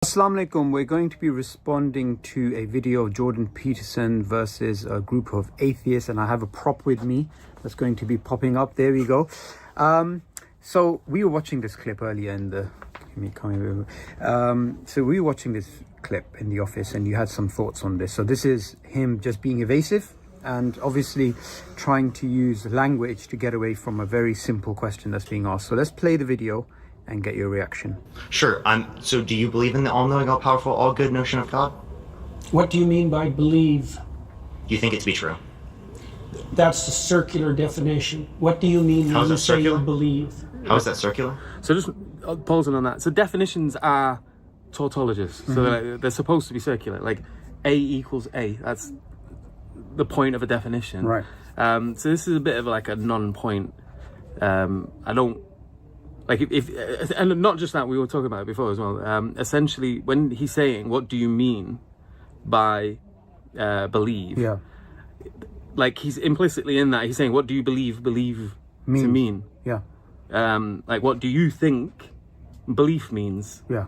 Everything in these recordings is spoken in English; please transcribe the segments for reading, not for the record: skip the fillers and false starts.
Assalamu alaikum. We're going to be responding to a video of Jordan Peterson versus a group of atheists, and I have a prop with me that's going to be popping up. There we go. So we were watching this clip earlier in the so we were watching this clip in the office, and you had some thoughts on this. So this is him just being evasive and obviously trying to use language to get away from a very simple question that's being asked. So let's play the video and get your reaction. Sure. So do you believe in the all-knowing, all-powerful, all-good notion of God? What do you mean by believe? You think it to be true? That's the circular definition. What do you mean when you say you believe? How is that circular? So just pausing on that. So definitions are tautologies. So they're supposed to be circular. Like A equals A. That's the point of a definition. Right. So this is a bit of like a non-point. I don't... Like if and not just that, we were talking about it before as well. Essentially, when he's saying, "What do you mean by believe?" Yeah. Like he's implicitly in that he's saying, "What do you believe to mean?" Yeah. Like what do you think belief means? Yeah.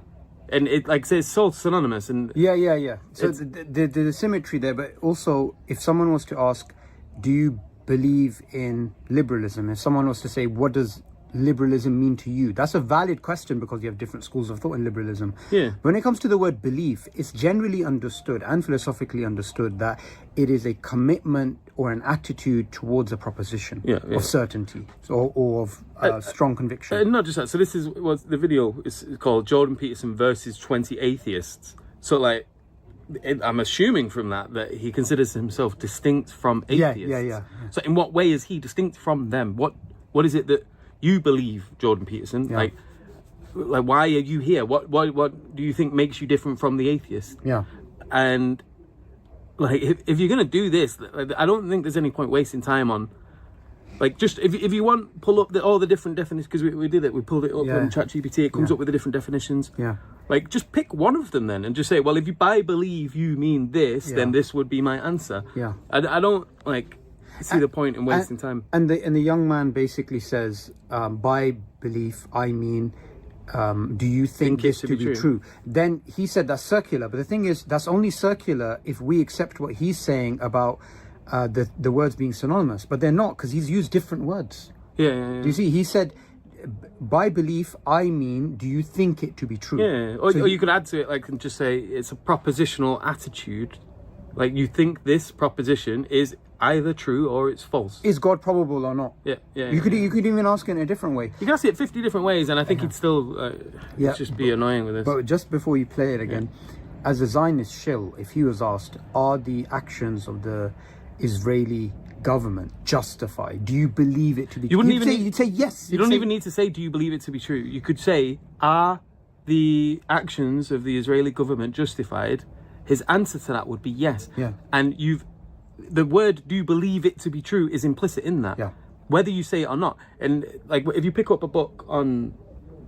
And it like says so synonymous and Yeah. So the symmetry there, but also if someone was to ask, "Do you believe in liberalism?" If someone was to say, "What does liberalism mean to you?" That's a valid question because you have different schools of thought in liberalism. Yeah. When it comes to the word belief, it's generally understood and philosophically understood that it is a commitment or an attitude towards a proposition of certainty or of strong conviction. And not just that. So this is what the video is called: Jordan Peterson versus 20 atheists. So like, I'm assuming from that he considers himself distinct from atheists. Yeah. So in what way is he distinct from them? What is it that you believe, Jordan Peterson? Yeah. Like why are you here? What do you think makes you different from the atheist? Yeah. And like if you're gonna do this, I don't think there's any point wasting time on like just if you want, pull up all the different definitions, because we did it. We pulled it up on ChatGPT. It comes up with the different definitions. Yeah. Like just pick one of them then and just say, well, if you by believe you mean this, then this would be my answer. Yeah. I don't like see the point in wasting time. And the young man basically says, by belief I mean, do you think this to be true? Then he said that's circular, but the thing is that's only circular if we accept what he's saying about the words being synonymous, but they're not, because he's used different words. Yeah. Do you see? He said, by belief I mean, do you think it to be true? Yeah. Or you could add to it like and just say it's a propositional attitude. Like you think this proposition is either true or it's false. Is God probable or not? Yeah. You could even ask it in a different way. You can ask it 50 different ways, and I think he'd still just be annoying with this. But just before you play it again, as a Zionist shill, if he was asked, are the actions of the Israeli government justified? Do you believe it to be true? You'd say yes. You don't even need to say, do you believe it to be true? You could say, are the actions of the Israeli government justified? His answer to that would be yes. Yeah. And the word "do you believe it to be true" is implicit in that. Yeah. Whether you say it or not. And like if you pick up a book on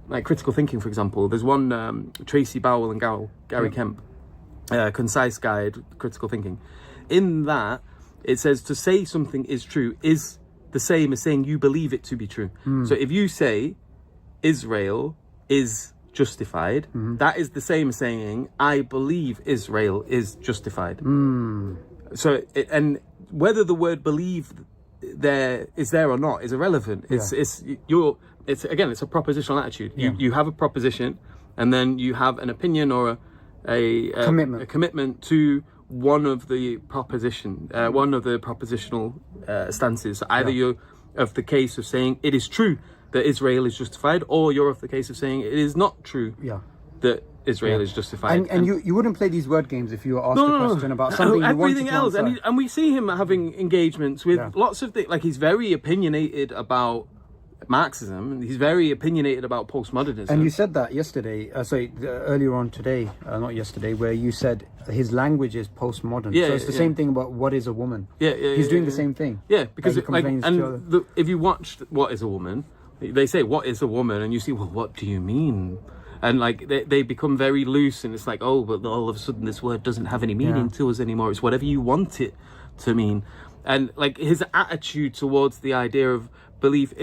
like critical thinking, for example, there's one Tracy Bowell and Gary Kemp, Concise Guide to Critical Thinking. In that, it says to say something is true is the same as saying you believe it to be true. So if you say Israel is justified, that is the same as saying I believe Israel is justified. So and whether the word believe is there or not is irrelevant. It's a propositional attitude. You have a proposition, and then you have an opinion or a commitment to one of the propositional stances. So either you're of the case of saying it is true that Israel is justified, or you're of the case of saying it is not true that Israel is justified. And you wouldn't play these word games if you were asked a question about something you everything wanted else. to answer. And we see him having engagements with lots of things. Like he's very opinionated about Marxism. He's very opinionated about postmodernism. And you said that yesterday, earlier on today, not yesterday, where you said his language is postmodern. So it's the same thing about what is a woman. He's doing the same thing. Yeah, because if you watched What is a Woman, they say what is a woman, and you see, well, what do you mean? And like they become very loose, and it's like, oh, but all of a sudden this word doesn't have any meaning to us anymore. It's whatever you want it to mean. And like his attitude towards the idea of belief,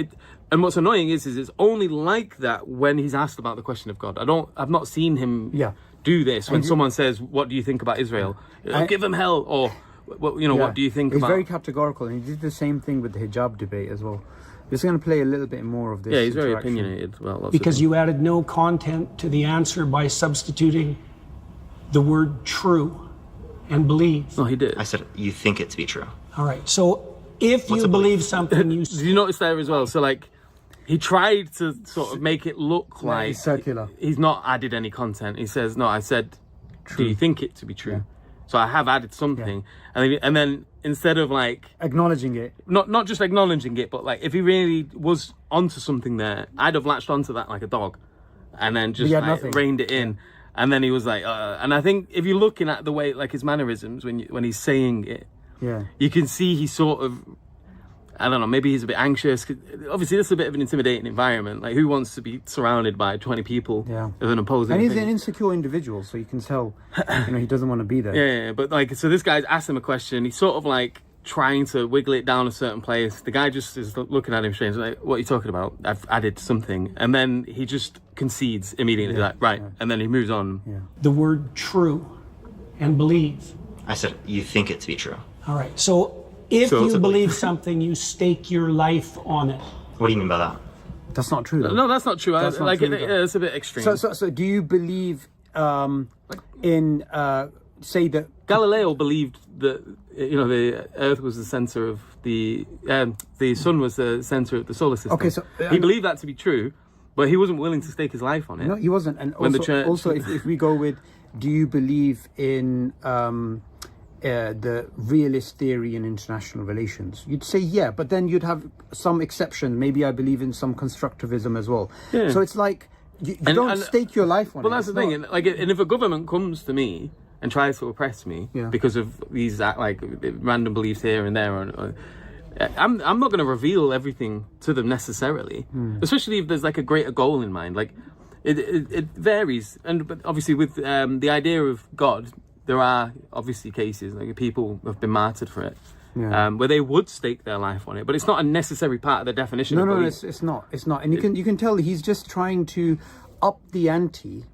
and what's annoying is it's only like that when he's asked about the question of God. I've not seen him do this when someone says, "What do you think about Israel?" Give them hell, or what do you think He's about? very categorical, and he did the same thing with the hijab debate as well. We're just going to play a little bit more of this. Yeah, he's very interaction. opinionated. Well, Because you added no content to the answer by substituting the word true and believe. No, he did. I said, you think it to be true. All right. So if you believe something, you Did you notice there as well? So like, he tried to sort of make it look like it's circular. He's not added any content. He says, "No, I said, do you think it to be true?" So I have added something, and then instead of like acknowledging it, not just acknowledging it, but like if he really was onto something there, I'd have latched onto that like a dog, and then just like, reined it in. And then he was like, and I think if you're looking at the way, like his mannerisms when he's saying it, you can see he's sort of, I don't know, maybe he's a bit anxious. Obviously, this is a bit of an intimidating environment. Like, who wants to be surrounded by 20 people of an opposing and he's opinion? an insecure individual, so you can tell, he doesn't want to be there. Yeah, but like, so this guy's asked him a question. He's sort of like trying to wiggle it down a certain place. The guy just is looking at him strange, like, "What are you talking about? I've added something." And then he just concedes immediately, like, right. And then he moves on. the word true and believe. I said, you think it to be true. All right. So if you believe something, you stake your life on it. What do you mean by that? That's not true, though. No, that's not true. That's not true, It's a bit extreme. So do you believe in say that Galileo believed that the Earth was the center of the sun was the center of the solar system. Okay, so he believed that to be true, but he wasn't willing to stake his life on it. No, he wasn't. And When the also, church- also if we go with, do you believe in the realist theory in international relations? You'd say but then you'd have some exceptions. Maybe I believe in some constructivism as well. Yeah. So it's like you don't stake your life on it. Well, that's the thing. And, like, and if a government comes to me and tries to oppress me because of these like random beliefs here and there, I'm not going to reveal everything to them necessarily, especially if there's like a greater goal in mind. Like it varies, but obviously with the idea of God, there are obviously cases like people have been martyred for it, where they would stake their life on it, but it's not a necessary part of the definition. No, it's not. It's not, and you can tell he's just trying to up the ante.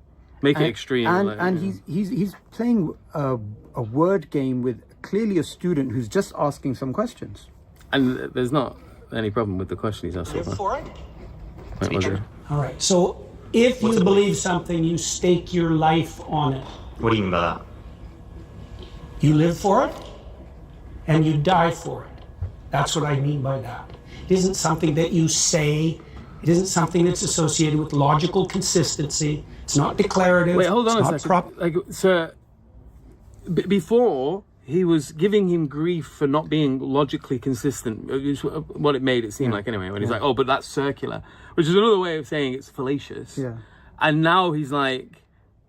Make it extreme, and he's playing a word game with clearly a student who's just asking some questions. And there's not any problem with the question he's asked so far. To be true. All right. So if you believe something, you stake your life on it. What do you mean by that? You live for it and you die for it. That's what I mean by that. It isn't something that you say. It isn't something that's associated with logical consistency. It's not declarative. Wait, hold on it's a not second. Before he was giving him grief for not being logically consistent, is what it made it seem like anyway. When he's like, "Oh, but that's circular," which is another way of saying it's fallacious. Yeah. And now he's like,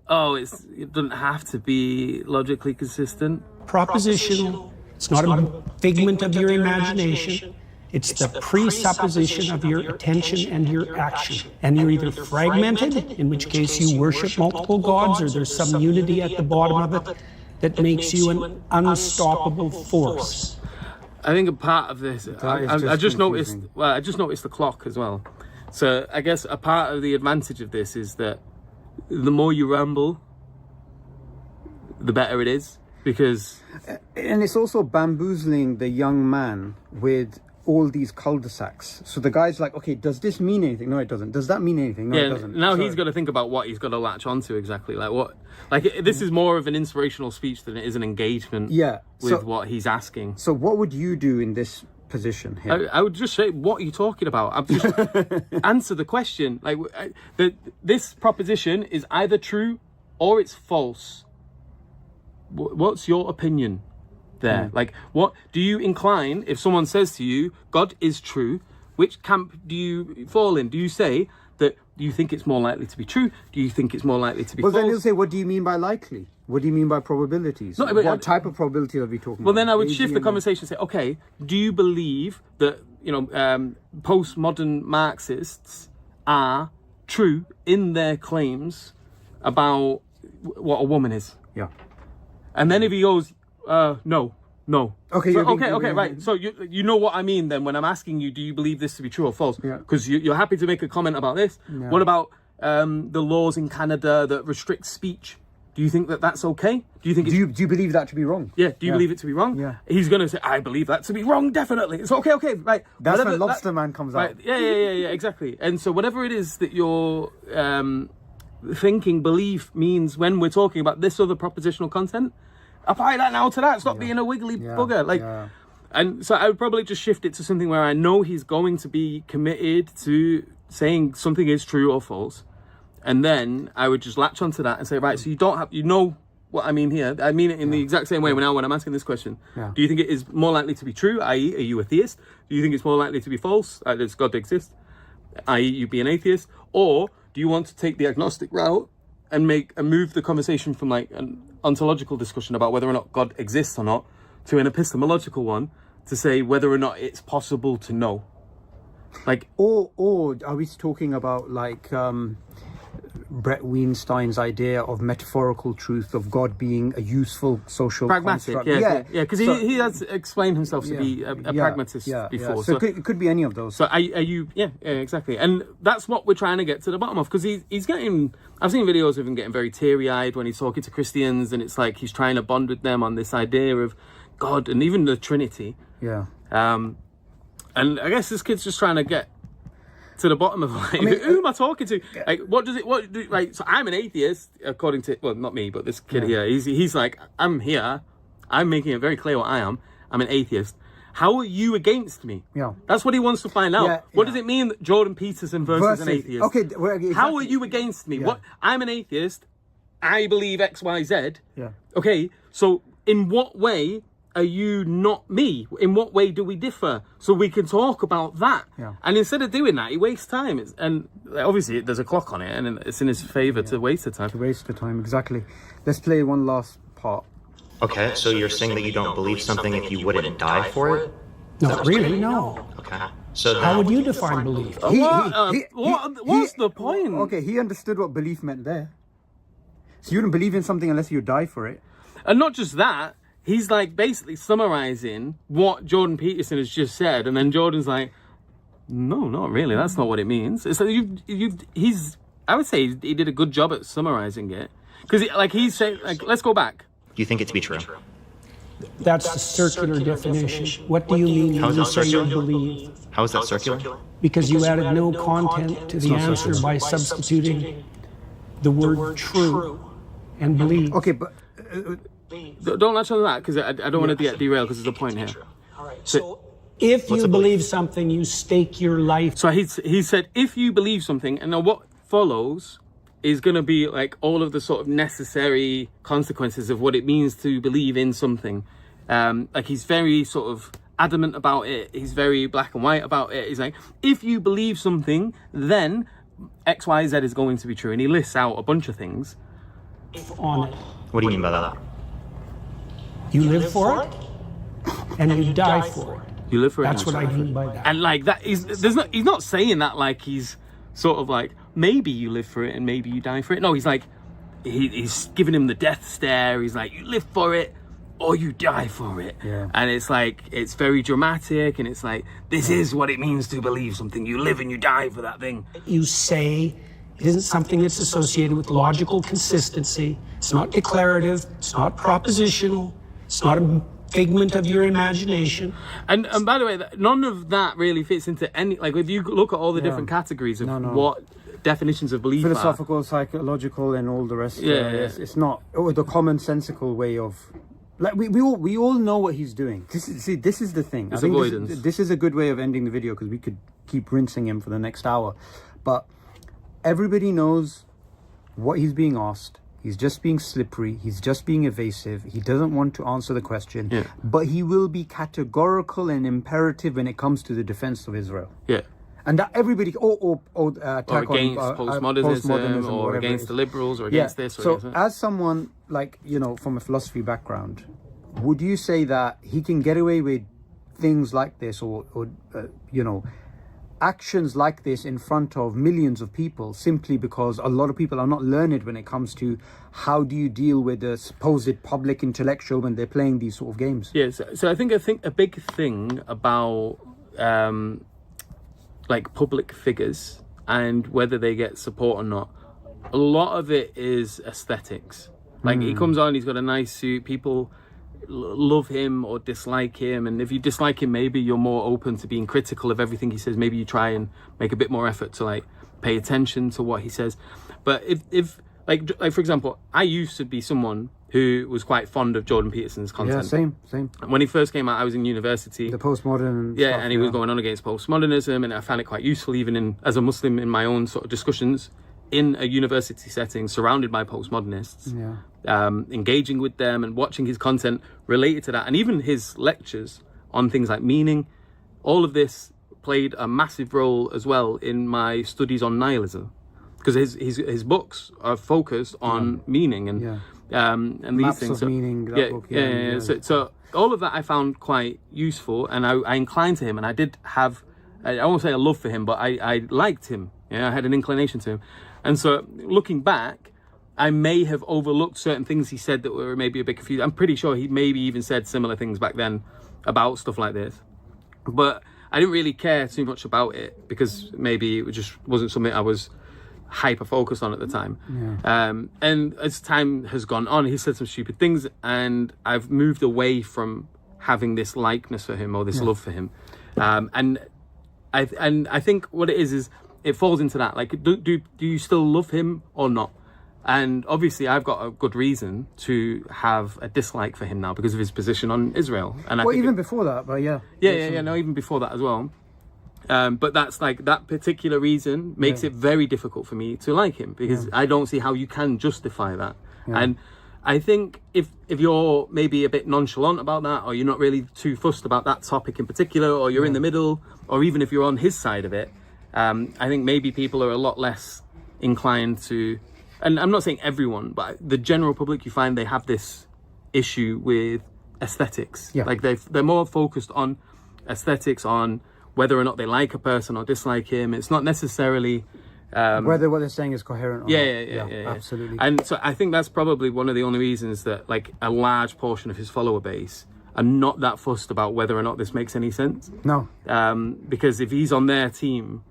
"Oh, it doesn't have to be logically consistent." propositional. It's not a figment of your imagination. It's the presupposition of your attention and your action. And you're either fragmented, in which case you worship multiple gods, or there's some unity at the bottom of it that makes you an unstoppable force. I think a part of this, I just noticed. Well, I just noticed the clock as well. So I guess a part of the advantage of this is that the more you ramble, the better it is, because. And it's also bamboozling the young man with all these cul-de-sacs. So the guy's like, okay, does this mean anything? No, it doesn't. Does that mean anything? No, it doesn't. Now he's got to think about what he's got to latch onto exactly. Like what? Like this is more of an inspirational speech than it is an engagement. With what he's asking. So what would you do in this position here? I would just say, what are you talking about? I'm just answer the question. Like this proposition is either true or it's false. What's your opinion there? Like, what do you incline if someone says to you, God is true? Which camp do you fall in? Do you say that you think it's more likely to be true? Do you think it's more likely to be false? Well, then he'll say, what do you mean by likely? What do you mean by probabilities? No, but, what type of probability are we talking about? Well, then I would shift the conversation and say, okay, do you believe that, postmodern Marxists are true in their claims about what a woman is? Yeah. And then if he goes, no. Okay, right. So you know what I mean then when I'm asking you, do you believe this to be true or false? Because you're happy to make a comment about this. Yeah. What about the laws in Canada that restrict speech? Do you think that that's okay? Do you think? Do you believe that to be wrong? Yeah. Do you believe it to be wrong? Yeah. He's gonna say, I believe that to be wrong. Definitely. It's okay. Okay. Right. That's when Lobster Man comes out. Right. Yeah. Exactly. And so whatever it is that you're thinking, belief means when we're talking about this other propositional content, apply that now to that. Stop being a wiggly bugger. Like. Yeah. And so I would probably just shift it to something where I know he's going to be committed to saying something is true or false. And then I would just latch onto that and say, right, so you know what I mean here. I mean it in the exact same way when I'm asking this question. Yeah. Do you think it is more likely to be true, i.e. are you a theist? Do you think it's more likely to be false, does God exist, i.e. you be an atheist? Or do you want to take the agnostic route and move the conversation from like an ontological discussion about whether or not God exists or not to an epistemological one to say whether or not it's possible to know? Like, or are we talking about like Brett Weinstein's idea of metaphorical truth of God being a useful social pragmatic, construct? because he has explained himself to be a pragmatist before. So it could be any of those. So are you? Yeah, exactly. And that's what we're trying to get to the bottom of, because he's getting. I've seen videos of him getting very teary-eyed when he's talking to Christians, and it's like he's trying to bond with them on this idea of God and even the Trinity. Yeah. And I guess this kid's just trying to get to the bottom of like, who am I talking to? Like, like, so I'm an atheist, according to, well, not me, but this kid here. He's like, I'm here. I'm making it very clear what I am. I'm an atheist. How are you against me? Yeah. That's what he wants to find out. Yeah, what does it mean that Jordan Peterson versus an atheist? Okay. Well, exactly. How are you against me? Yeah. What? I'm an atheist. I believe X, Y, Z. Yeah. Okay. So in what way are you not me? In what way do we differ? So we can talk about that. Yeah. And instead of doing that, he wastes time. And obviously there's a clock on it, and it's in his favour to waste the time. To waste the time, exactly. Let's play one last part. Okay, so you're saying that you don't believe something if you wouldn't die for it? Not really, no. Okay. So How would you define belief? What's the point? Okay, he understood what belief meant there. So you don't believe in something unless you die for it. And not just that, he's like basically summarising what Jordan Peterson has just said, and then Jordan's like, no, not really. That's not what it means. It's like I would say he did a good job at summarising it, because he's saying, like, let's go back. do you think it to be true? That's the circular definition. What do you mean How when is you that say you circular? believe? How is that circular? Because you added no content to the answer by substituting the word true and believe. Okay, but Don't latch on that, because I don't want to get derailed, because there's a point here. So if you believe something, you stake your life. So he said, if you believe something, and now what follows is going to be like all of the sort of necessary consequences of what it means to believe in something. Like, he's very sort of adamant about it. He's very black and white about it. He's like, if you believe something, then X, Y, Z is going to be true. And he lists out a bunch of things. On it. What do you mean by that? You live for it, and you die for it. You live for it. That's what I mean by that. And like that is, he's not saying that like he's sort of like, maybe you live for it and maybe you die for it. No, he's like, he's giving him the death stare. He's like, you live for it or you die for it. Yeah. And it's like, it's very dramatic, and it's like, this is what it means to believe something. You live and you die for that thing. You say it isn't something that's associated with logical consistency. It's not declarative. It's not propositional. It's not a figment of your imagination. And by the way, none of that really fits into any, like, if you look at all the different categories of what definitions of belief philosophical, psychological, and all the rest. Yeah. It's not the commonsensical way of. Like we all know what he's doing. This is the thing. It's I think avoidance. This is a good way of ending the video, because we could keep rinsing him for the next hour. But everybody knows what he's being asked. He's just being slippery. He's just being evasive. He doesn't want to answer the question. Yeah. But he will be categorical and imperative when it comes to the defense of Israel. Yeah. And that everybody, or attack Or against on postmodernism, or against the liberals, or against this, or so against that. as someone like, from a philosophy background, would you say that he can get away with things like this, or actions like this in front of millions of people, simply because a lot of people are not learned when it comes to how do you deal with a supposed public intellectual when they're playing these sort of games? Yes. So I think a big thing about like public figures and whether they get support or not, a lot of it is aesthetics. Like he comes on, he's got a nice suit, people love him or dislike him, and if you dislike him, maybe you're more open to being critical of everything he says. Maybe you try and make a bit more effort to like pay attention to what he says. But if like for example, I used to be someone who was quite fond of Jordan Peterson's content. Yeah, same. When he first came out, I was in university. The postmodern Yeah, stuff, and he was going on against postmodernism, and I found it quite useful, even as a Muslim, in my own sort of discussions in a university setting, surrounded by postmodernists, engaging with them and watching his content related to that, and even his lectures on things like meaning. All of this played a massive role as well in my studies on nihilism, because his books are focused on meaning and these Maps things. of Meaning, that book, So all of that I found quite useful, and I inclined to him, and I did have, I won't say a love for him, but I liked him. I had an inclination to him. And so looking back, I may have overlooked certain things he said that were maybe a bit confusing. I'm pretty sure he maybe even said similar things back then about stuff like this, but I didn't really care too much about it, because maybe it just wasn't something I was hyper focused on at the time. And as time has gone on, he said some stupid things, and I've moved away from having this likeness for him or this love for him. And I think what it is it falls into that, like, do you still love him or not? And obviously I've got a good reason to have a dislike for him now because of his position on Israel. And well, even before that, but even before that as well. But that's like, that particular reason makes it very difficult for me to like him, because I don't see how you can justify that. And I think if you're maybe a bit nonchalant about that, or you're not really too fussed about that topic in particular, or you're in the middle, or even if you're on his side of it, I think maybe people are a lot less inclined to, and I'm not saying everyone, but the general public, you find they have this issue with aesthetics. Like they're more focused on aesthetics, on whether or not they like a person or dislike him. It's not necessarily whether what they're saying is coherent or not. Absolutely. And so I think that's probably one of the only reasons that like a large portion of his follower base are not that fussed about whether or not this makes any sense. No. Because if he's on their team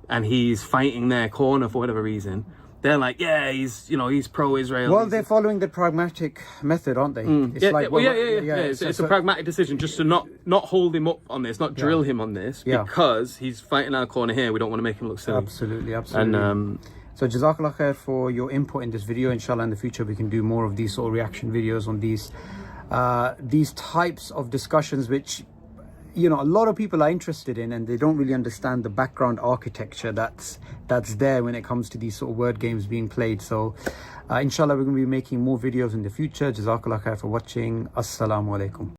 and he's fighting their corner for whatever reason, they're like, he's pro-Israel. Well, they're following the pragmatic method, aren't they? It's It's a pragmatic decision just to not hold him up on this, not drill him on this, because he's fighting our corner here. We don't want to make him look silly. Absolutely. And so Jazakallah khair for your input in this video. Inshallah, in the future we can do more of these sort of reaction videos on these types of discussions, which a lot of people are interested in, and they don't really understand the background architecture that's there when it comes to these sort of word games being played. So inshallah, we're going to be making more videos in the future. Jazakallah khair for watching. Assalamu alaikum.